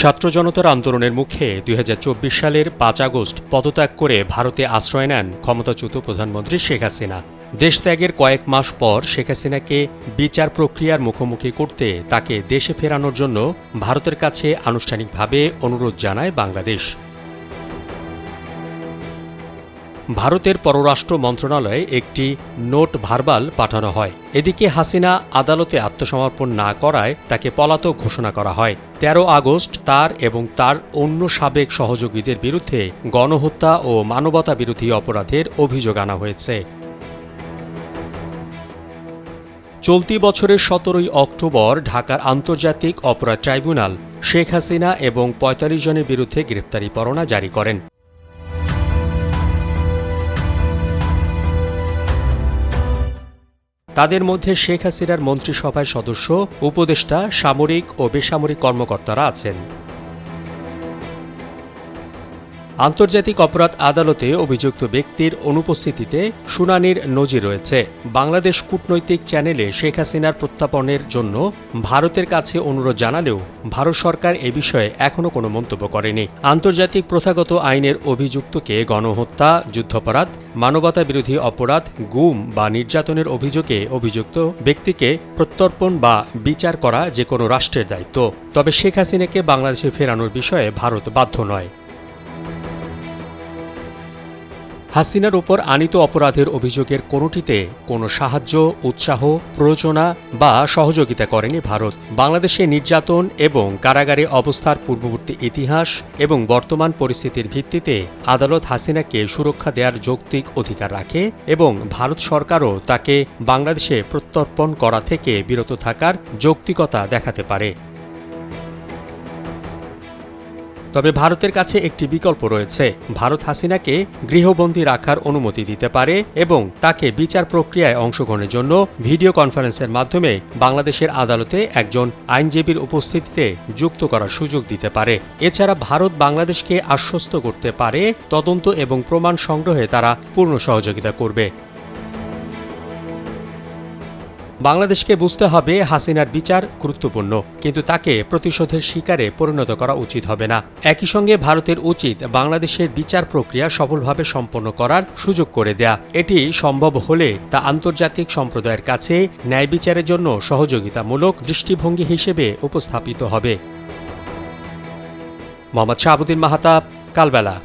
ছাত্র জনতার আন্দোলনের মুখে ২০২৪ সালের ৫ আগস্ট পদত্যাগ করে ভারতে আশ্রয় নেন ক্ষমতাচ্যুত প্রধানমন্ত্রী শেখ হাসিনা। দেশত্যাগের কয়েক মাস পর শেখ হাসিনাকে বিচার প্রক্রিয়ার মুখোমুখি করতে তাকে দেশে ফেরানোর জন্য ভারতের কাছে আনুষ্ঠানিকভাবে অনুরোধ জানায় বাংলাদেশ। ভারতের পররাষ্ট্র মন্ত্রণালয়ে একটি নোট ভার্বাল পাঠানো হয়। এদিকে হাসিনা আদালতে আত্মসমর্পণ না করায় তাকে পলাতক ঘোষণা করা হয়। ১৩ আগস্ট তার এবং তার অন্য সাবেক সহযোগীদের বিরুদ্ধে গণহত্যা ও মানবতা বিরোধী অপরাধের অভিযোগ আনা হয়েছে। চলতি বছরের ১৭ অক্টোবর ঢাকার আন্তর্জাতিক অপরাধ ট্রাইব্যুনাল শেখ হাসিনা এবং ৪৫ জনের বিরুদ্ধে গ্রেপ্তারি পরোয়ানা জারি করেন। তাদের মধ্যে শেখ হাসিনার মন্ত্রিসভার সদস্য, উপদেষ্টা, সামরিক ও বেসামরিক কর্মকর্তারা আছেন। আন্তর্জাতিক অপরাধ আদালতে অভিযুক্ত ব্যক্তির অনুপস্থিতিতে শুনানির নজির রয়েছে। বাংলাদেশ কূটনৈতিক চ্যানেলে শেখ হাসিনার প্রত্যাপনের জন্য ভারতের কাছে অনুরোধ জানালেও ভারত সরকার এ বিষয়ে এখনও কোনো মন্তব্য করেনি। আন্তর্জাতিক প্রথাগত আইনের অভিযুক্তকে গণহত্যা, যুদ্ধাপরাধ, মানবতা বিরোধী অপরাধ, গুম বা নির্যাতনের অভিযোগে অভিযুক্ত ব্যক্তিকে প্রত্যর্পণ বা বিচার করা যে কোনো রাষ্ট্রের দায়িত্ব। তবে শেখ হাসিনাকে বাংলাদেশে ফেরানোর বিষয়ে ভারত বাধ্য নয়। হাসিনার ওপর আনীত অপরাধের অভিযোগের কোনোটিতে কোনো সাহায্য, উৎসাহ, প্ররোচনা বা সহযোগিতা করেনি ভারত। বাংলাদেশে নির্যাতন এবং কারাগারে অবস্থার পূর্ববর্তী ইতিহাস এবং বর্তমান পরিস্থিতির ভিত্তিতে আদালত হাসিনাকে সুরক্ষা দেওয়ার যৌক্তিক অধিকার রাখে এবং ভারত সরকারও তাকে বাংলাদেশে প্রত্যর্পণ করা থেকে বিরত থাকার যৌক্তিকতা দেখাতে পারে। তবে ভারতের কাছে একটি বিকল্প রয়েছে। ভারত হাসিনাকে গৃহবন্দী রাখার অনুমতি দিতে পারে এবং তাকে বিচার প্রক্রিয়ায় অংশগ্রহণের জন্য ভিডিও কনফারেন্সের মাধ্যমে বাংলাদেশের আদালতে একজন আইনজীবীর উপস্থিতিতে যুক্ত করার সুযোগ দিতে পারে। এছাড়া ভারত বাংলাদেশকে আশ্বস্ত করতে পারে তদন্ত এবং প্রমাণ সংগ্রহে তারা পূর্ণ সহযোগিতা করবে। বাংলাদেশকে বুঝতে হবে হাসিনার বিচার গুরুত্বপূর্ণ, কিন্তু তাকে প্রতিশোধের শিকারে পরিণত করা উচিত হবে না। একই সঙ্গে ভারতের উচিত বাংলাদেশের বিচার প্রক্রিয়া সফলভাবে সম্পন্ন করার সুযোগ করে দেয়া। এটি সম্ভব হলে তা আন্তর্জাতিক সম্প্রদায়ের কাছে ন্যায় বিচারের জন্য সহযোগিতামূলক দৃষ্টিভঙ্গি হিসেবে উপস্থাপিত হবে। মোহাম্মদ শাহাবুদ্দিন মাহাতাব, কালবেলা।